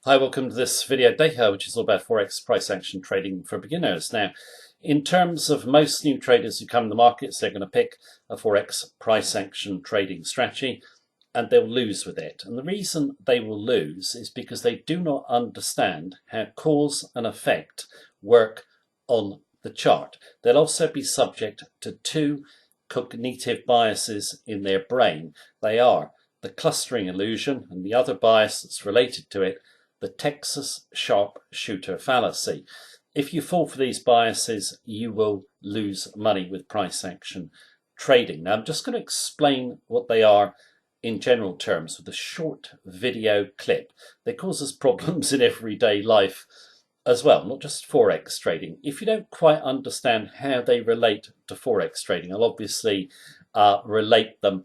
Hi, welcome to this video day, which is all about Forex price action trading for beginners. Now, in terms of most new traders who come to the markets, they're going to pick a Forex price action trading strategy and they'll lose with it. And the reason they will lose is because they do not understand how cause and effect work on the chart. They'll also be subject to two cognitive biases in their brain. They are the clustering illusion and the other bias that's related to it, the Texas sharpshooter fallacy. If you fall for these biases, you will lose money with price action trading. Now, I'm just going to explain what they are in general terms with a short video clip. They cause us problems in everyday life as well, not just Forex trading. If you don't quite understand how they relate to Forex trading, I'll obviously relate them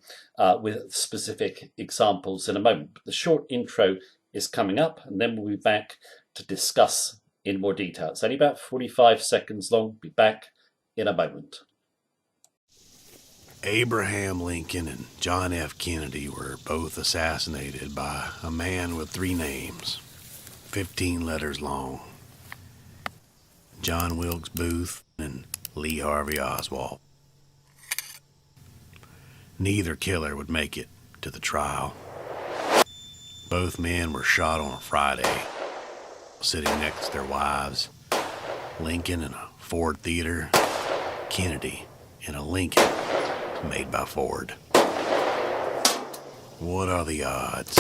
with specific examples in a moment. But the short intro is coming up, and then we'll be back to discuss in more detail. It's only about 45 seconds long. Be back in a moment. Abraham Lincoln and John F. Kennedy were both assassinated by a man with three names, 15 letters long. John Wilkes Booth and Lee Harvey Oswald. Neither killer would make it to the trial. Both men were shot on a Friday, sitting next to their wives. Lincoln in a Ford theater, Kennedy in a Lincoln made by Ford. What are the odds?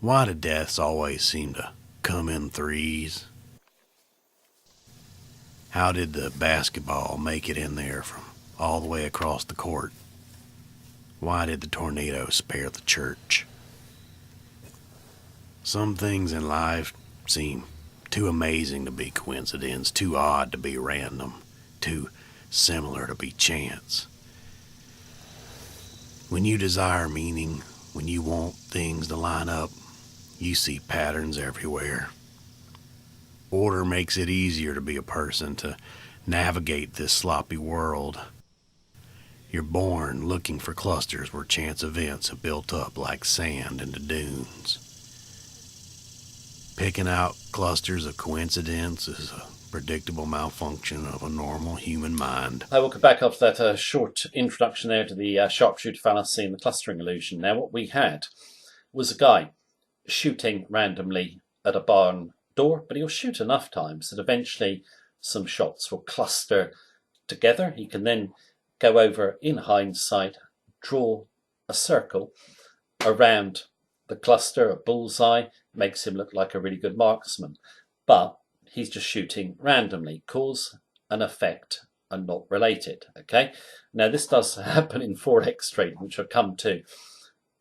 Why do deaths always seem to come in threes? How did the basketball make it in there from all the way across the court? Why did the tornado spare the church? Some things in life seem too amazing to be coincidence, too odd to be random, too similar to be chance. When you desire meaning, when you want things to line up, you see patterns everywhere. Order makes it easier to be a person, to navigate this sloppy world. You're born looking for clusters where chance events have built up like sand into dunes. Picking out clusters of coincidence is a predictable malfunction of a normal human mind. Hi, welcome back after that short introduction there to the sharpshooter fallacy and the clustering illusion. Now, what we had was a guy shooting randomly at a barn door, but he'll shoot enough times that eventually some shots will cluster together. He can then go over, in hindsight, draw a circle around the cluster, a bullseye, makes him look like a really good marksman. But he's just shooting randomly. Cause and effect are not related, okay? Now, this does happen in Forex trading, which I'll come to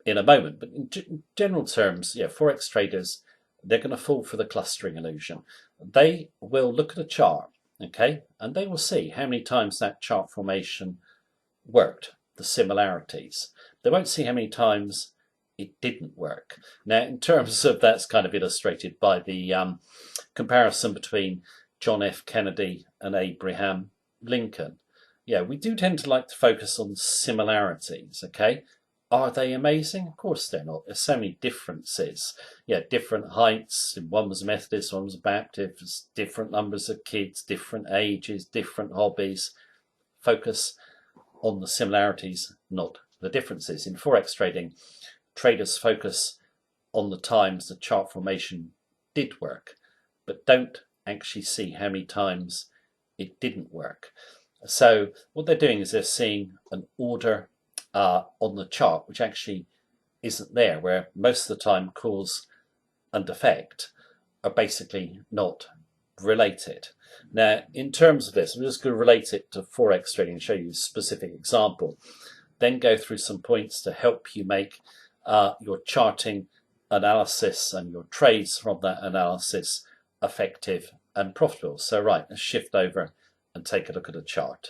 in a moment. But in general terms, Forex traders, they're going to fall for the clustering illusion. They will look at a chart, okay, and they will see how many times that chart formation worked, the similarities. They won't see how many times it didn't work. Now, in terms of that's kind of illustrated by the comparison between John F. Kennedy and Abraham Lincoln. Yeah, we do tend to like to focus on similarities, okay? Are they amazing? Of course they're not. There's so many differences. Yeah, different heights. One was a Methodist, one was a Baptist, different numbers of kids, different ages, different hobbies. Focus on the similarities, not the differences. In Forex trading, traders focus on the times the chart formation did work, but don't actually see how many times it didn't work. So what they're doing is they're seeing an order on the chart which actually isn't there, where most of the time cause and effect are basically not related. Now, in terms of this, I'm just going to relate it to Forex trading and show you a specific example, then go through some points to help you make your charting analysis and your trades from that analysis effective and profitable. So right, let's shift over and take a look at a chart.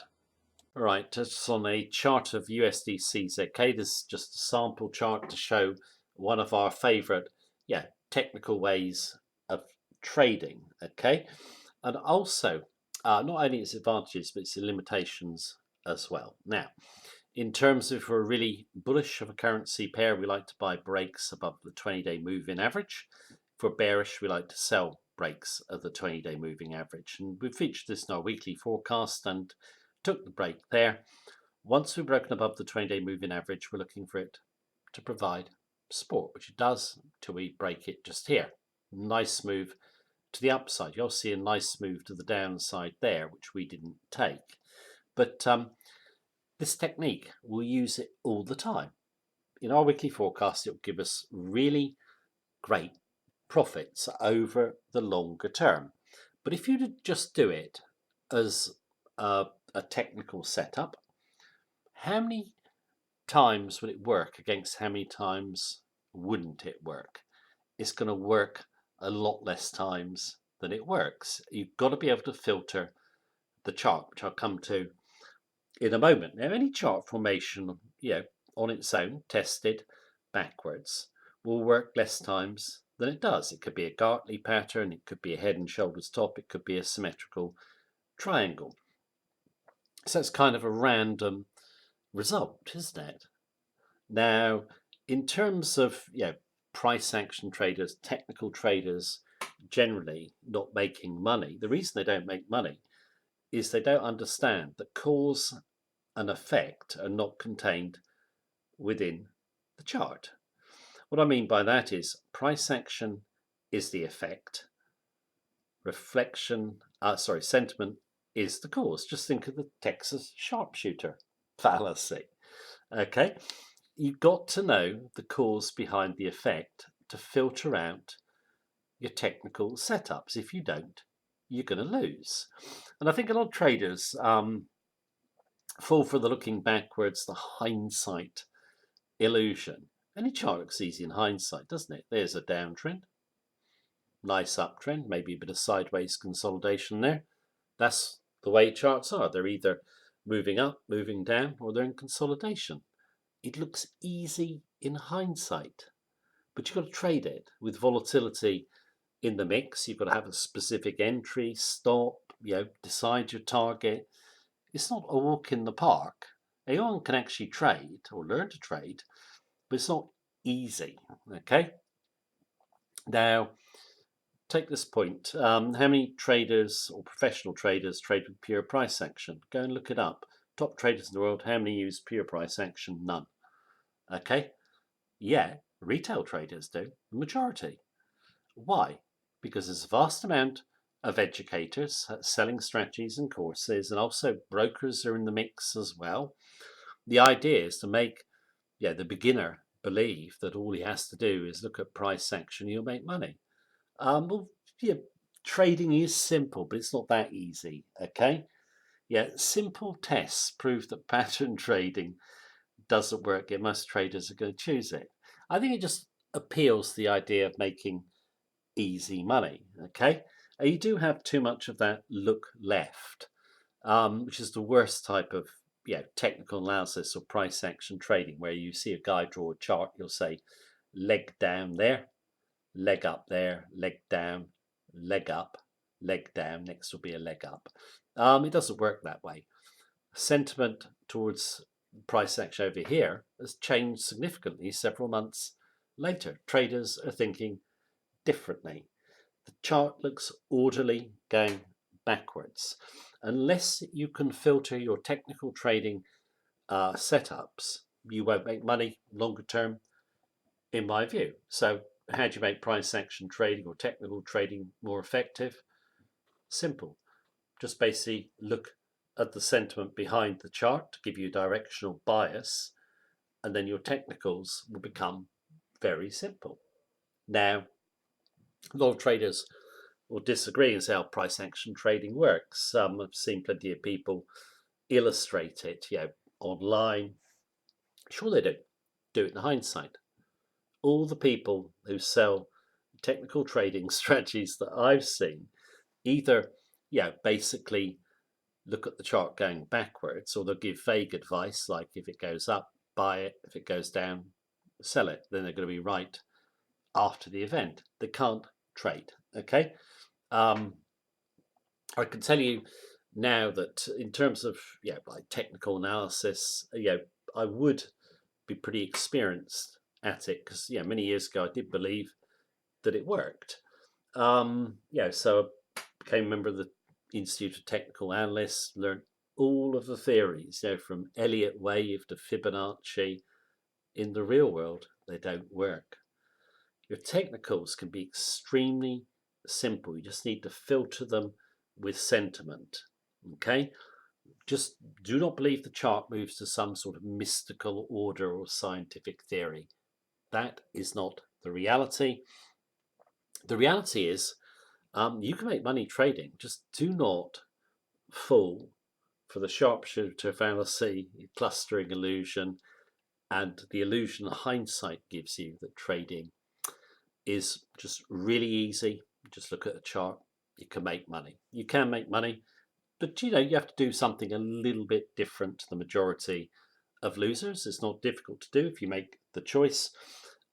All right, just on a chart of USDCZK, this is just a sample chart to show one of our favorite technical ways of trading, okay? And also, not only its advantages, but its limitations as well. Now, In terms of if we're really bullish of a currency pair, we like to buy breaks above the 20-day moving average. If we're bearish, we like to sell breaks of the 20-day moving average. And we've featured this in our weekly forecast and took the break there. Once we've broken above the 20-day moving average, we're looking for it to provide support, which it does till we break it just here. Nice move to the upside. You'll see a nice move to the downside there, which we didn't take. But this technique, we'll use it all the time. In our weekly forecast, it will give us really great profits over the longer term. But if you just do it as a technical setup, how many times would it work against how many times wouldn't it work? It's going to work a lot less times than it works. You've got to be able to filter the chart, which I'll come to in a moment. Now, any chart formation, on its own, tested backwards, will work less times than it does. It could be a Gartley pattern, it could be a head and shoulders top, it could be a symmetrical triangle. So it's kind of a random result, isn't it? Now, in terms of price action traders, technical traders generally not making money, the reason they don't make money is they don't understand that cause and effect are not contained within the chart. What I mean by that is price action is the effect, sentiment is the cause. Just think of the Texas sharpshooter fallacy. Okay, you've got to know the cause behind the effect to filter out your technical setups. If you don't, you're going to lose. And I think a lot of traders fall for the looking backwards, the hindsight illusion. Any chart looks easy in hindsight, doesn't it? There's a downtrend, nice uptrend, maybe a bit of sideways consolidation there. That's the way charts are. They're either moving up, moving down, or they're in consolidation. It looks easy in hindsight, but you've got to trade it with volatility in the mix. You've got to have a specific entry, stop, decide your target. It's not a walk in the park. Anyone can actually trade or learn to trade, but it's not easy. Okay. Now, take this point. How many traders or professional traders trade with pure price action? Go and look it up. Top traders in the world, how many use pure price action? None. Okay. Yeah, retail traders do, the majority. Why? Because there's a vast amount of educators selling strategies and courses, and also brokers are in the mix as well. The idea is to make the beginner believe that all he has to do is look at price action, he'll make money. Trading is simple, but it's not that easy. Okay, simple tests prove that pattern trading doesn't work. Yet most traders are going to choose it. I think it just appeals to the idea of making easy money. Okay, you do have too much of that look left, which is the worst type of technical analysis or price action trading, where you see a guy draw a chart, you'll say leg down there, leg up there, leg down, leg up, leg down, next will be a leg up. It doesn't work that way. Sentiment towards price action over here has changed significantly several months later. Traders are thinking differently. The chart looks orderly going backwards. Unless you can filter your technical trading setups, you won't make money longer term, in my view. So how do you make price action trading or technical trading more effective? Simple. Just basically look at the sentiment behind the chart to give you a directional bias, and then your technicals will become very simple. Now, a lot of traders will disagree and say how price action trading works. I've seen plenty of people illustrate it, online. Sure they do it in hindsight. All the people who sell technical trading strategies that I've seen either, basically look at the chart going backwards, or they'll give vague advice like if it goes up, buy it, if it goes down, sell it. Then they're going to be right after the event. They can't trade. Okay. I can tell you now that in terms of like technical analysis, I would be pretty experienced at it, because many years ago I did believe that it worked. So I became a member of the Institute of Technical Analysts, learned all of the theories, from Elliott wave to Fibonacci. In the real world, they don't work. Your technicals can be extremely simple. You just need to filter them with sentiment. Okay? Just do not believe the chart moves to some sort of mystical order or scientific theory. That is not the reality. The reality is, you can make money trading. Just do not fall for the sharpshooter fallacy, clustering illusion, and the illusion hindsight gives you that trading is just really easy. Just look at a chart. You can make money. You can make money, but you have to do something a little bit different to the majority of losers. It's not difficult to do if you make the choice.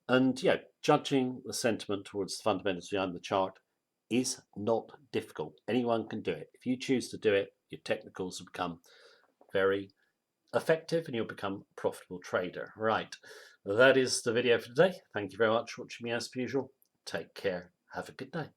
And judging the sentiment towards the fundamentals behind the chart is not difficult. Anyone can do it. If you choose to do it, your technicals will become very effective and you'll become a profitable trader. Right, that is the video for today. Thank you very much for watching me as per usual. Take care. Have a good day.